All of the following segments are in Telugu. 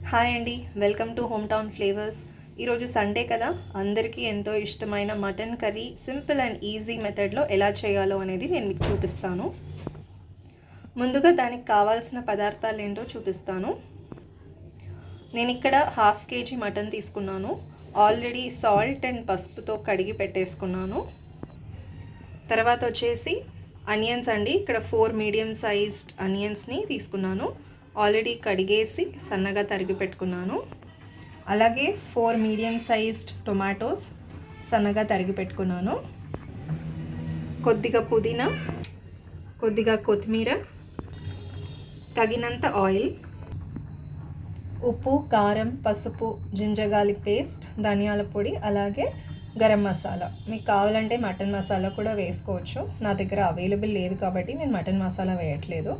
హాయ్ అండి, welcome to home town flavours. ఈరోజు సండే కదా, అందరికీ ఎంతో ఇష్టమైన mutton curry simple and easy మెథడ్లో ఎలా చేయాలో అనేది నేను మీకు చూపిస్తాను. ముందుగా దానికి కావాల్సిన పదార్థాలు ఏంటో చూపిస్తాను. నేను ఇక్కడ 1/2 kg మటన్ తీసుకున్నాను. ఆల్రెడీ సాల్ట్ అండ్ పసుపుతో కడిగి పెట్టేసుకున్నాను. తర్వాత వచ్చేసి అనియన్స్ అండి, ఇక్కడ 4 మీడియం సైజ్డ్ అనియన్స్ని తీసుకున్నాను. ఆల్రెడీ కడిగేసి సన్నగా తరిగి పెట్టుకున్నాను. అలాగే 4 మీడియం సైజ్డ్ టొమాటోస్ సన్నగా తరిగి పెట్టుకున్నాను. కొద్దిగా పుదీనా, కొద్దిగా కొత్తిమీర, తగినంత ఆయిల్, ఉప్పు, కారం, పసుపు, జింజర్ గార్లిక్ పేస్ట్, ధనియాల పొడి, అలాగే గరం మసాలా. మీకు కావాలంటే మటన్ మసాలా కూడా వేసుకోవచ్చు. నా దగ్గర అవైలబుల్ లేదు కాబట్టి నేను మటన్ మసాలా వేయట్లేదు.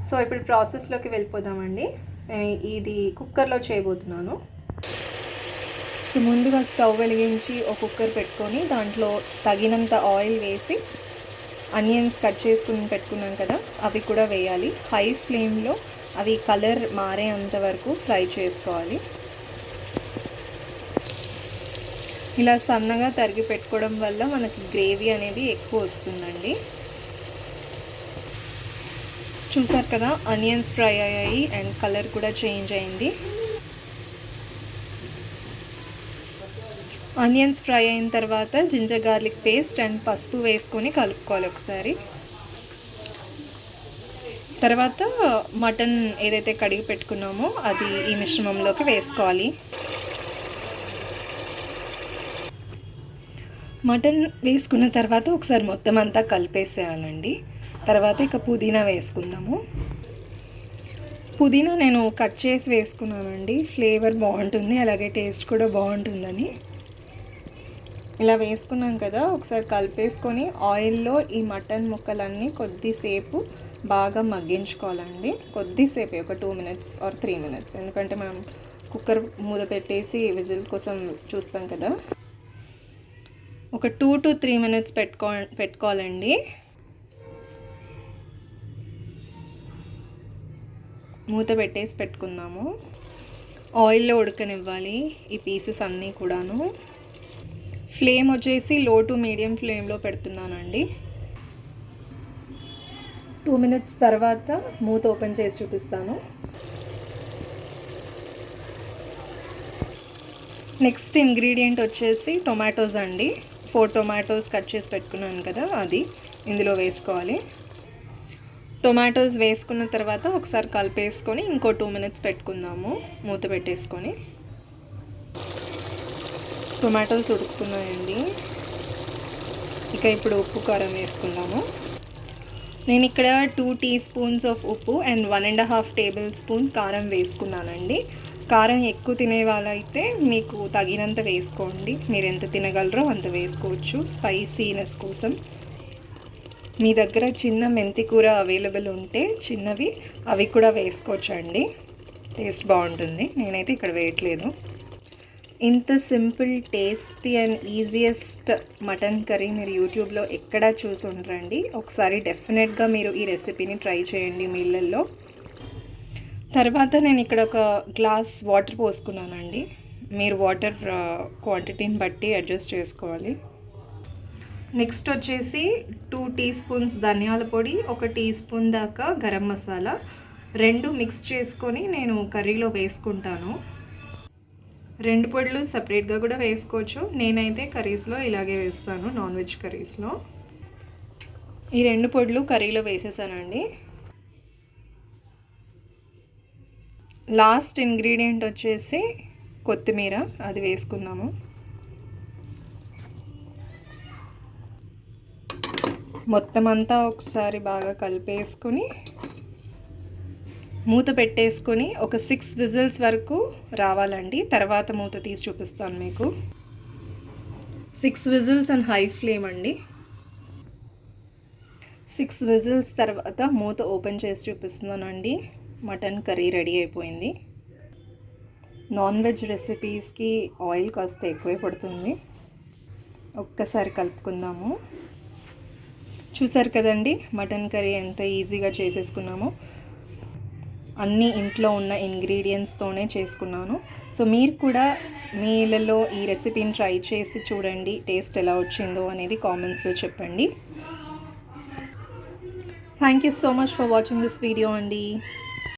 సో ఇప్పుడు ప్రాసెస్లోకి వెళ్ళిపోదామండి. నేను ఇది కుక్కర్లో చేయబోతున్నాను. సో ముందుగా స్టవ్ వెలిగించి ఒక కుక్కర్ పెట్టుకొని దాంట్లో తగినంత ఆయిల్ వేసి ఆనియన్స్ కట్ చేసుకుని పెట్టుకున్నాం కదా, అవి కూడా వేయాలి. హై ఫ్లేమ్లో అవి కలర్ మారేంత వరకు ఫ్రై చేసుకోవాలి. ఇలా సన్నగా తరిగి పెట్టుకోవడం వల్ల మనకి గ్రేవీ అనేది ఎక్కువ వస్తుందండి. చూసారు కదా, ఆనియన్స్ ఫ్రై అయ్యాయి అండ్ కలర్ కూడా చేంజ్ అయింది. ఆనియన్స్ ఫ్రై అయిన తర్వాత జింజర్ గార్లిక్ పేస్ట్ అండ్ పసుపు వేసుకొని కలుపుకోవాలి ఒకసారి. తర్వాత మటన్ ఏదైతే కడిగి పెట్టుకున్నామో అది ఈ మిశ్రమంలోకి వేసుకోవాలి. మటన్ వేసుకున్న తర్వాత ఒకసారి మొత్తం అంతా కలిపేసేయాలండి. తర్వాత ఇక పుదీనా వేసుకుందాము. పుదీనా నేను కట్ చేసి వేసుకున్నానండి, ఫ్లేవర్ బాగుంటుంది, అలాగే టేస్ట్ కూడా బాగుంటుందని. ఇలా వేసుకున్నాం కదా, ఒకసారి కలిపేసుకొని ఆయిల్లో ఈ మటన్ ముక్కలన్నీ కొద్దిసేపు బాగా మగ్గించుకోవాలండి. కొద్దిసేపు, ఒక 2 minutes ఆర్ 3 minutes, ఎందుకంటే మనం కుక్కర్ మూత పెట్టేసి విజిల్ కోసం చూస్తాం కదా. ఒక 2 to 3 minutes పెట్టుకోవాలండి. మూత పెట్టేసి పెట్టుకుందాము. ఆయిల్లో ఉడకనివ్వాలి ఈ పీసెస్ అన్నీ కూడాను. ఫ్లేమ్ వచ్చేసి లో టు మీడియం ఫ్లేమ్లో పెడుతున్నానండి. 2 minutes తర్వాత మూత ఓపెన్ చేసి చూపిస్తాను. నెక్స్ట్ ఇంగ్రీడియంట్ వచ్చేసి టొమాటోస్ అండి. 4 టొమాటోస్ కట్ చేసి పెట్టుకున్నాను కదా, అది ఇందులో వేసుకోవాలి. టొమాటోస్ వేసుకున్న తర్వాత ఒకసారి కలిపేసుకొని ఇంకో 2 minutes పెట్టుకుందాము మూత పెట్టేసుకొని. టొమాటోస్ ఉడుకుతున్నాయండి. ఇక ఇప్పుడు ఉప్పు, కారం వేసుకుందాము. నేను ఇక్కడ 2 teaspoons ఆఫ్ ఉప్పు అండ్ 1.5 tablespoon కారం వేసుకున్నానండి. కారం ఎక్కువ తినే వాళ్ళైతే మీకు తగినంత వేసుకోండి. మీరు ఎంత తినగలరో అంత వేసుకోవచ్చు స్పైసీనెస్ కోసం. మీ దగ్గర చిన్న మెంతి కూర అవైలబుల్ ఉంటే చిన్నవి అవి కూడా వేసుకోవచ్చు అండి, టేస్ట్ బాగుంటుంది. నేనైతే ఇక్కడ వేయట్లేదు. ఇంత simple, tasty and easiest mutton curry మీరు యూట్యూబ్లో ఎక్కడా చూసి ఉండరండి. ఒకసారి డెఫినెట్గా మీరు ఈ రెసిపీని ట్రై చేయండి మీ ఇళ్ళల్లో. తర్వాత నేను ఇక్కడ ఒక గ్లాస్ వాటర్ పోసుకున్నానండి. మీరు వాటర్ క్వాంటిటీని బట్టి అడ్జస్ట్ చేసుకోవాలి. నెక్స్ట్ వచ్చేసి 2 teaspoons ధనియాల పొడి, 1 teaspoon దాకా గరం మసాలా, 2 మిక్స్ చేసుకొని నేను కర్రీలో వేసుకుంటాను. 2 పొడులు సపరేట్గా కూడా వేసుకోవచ్చు. నేనైతే కర్రీస్లో ఇలాగే వేస్తాను, నాన్ వెజ్ కర్రీస్లో. ఈ 2 పొడులు కర్రీలో వేసేసానండి. లాస్ట్ ఇంగ్రీడియంట్ వచ్చేసి కొత్తిమీర, అది వేసుకుందాము. మొత్తం అంతా ఒకసారి బాగా కలిపేసుకొని మూత పెట్టేసుకొని ఒక 6 whistles వరకు రావాలండి. తర్వాత మూత తీసి చూపిస్తాను మీకు. 6 whistles అండ్ హై ఫ్లేమ్ అండి. 6 whistles తర్వాత మూత ఓపెన్ చేసి చూపిస్తున్నానండి. మటన్ కర్రీ రెడీ అయిపోయింది. నాన్ వెజ్ రెసిపీస్కి ఆయిల్ కాస్త ఎక్కువే పడుతుంది. ఒక్కసారి కలుపుకుందాము. చూసారు కదండి మటన్ కర్రీ ఎంత ఈజీగా చేసేసుకున్నామో. అన్నీ ఇంట్లో ఉన్న ఇంగ్రీడియంట్స్తోనే చేసుకున్నాను. సో మీరు కూడా మీ ఇళ్ళల్లో ఈ రెసిపీని ట్రై చేసి చూడండి, టేస్ట్ ఎలా వచ్చిందో అనేది కామెంట్స్లో చెప్పండి. Thank you so much for watching this video అండి.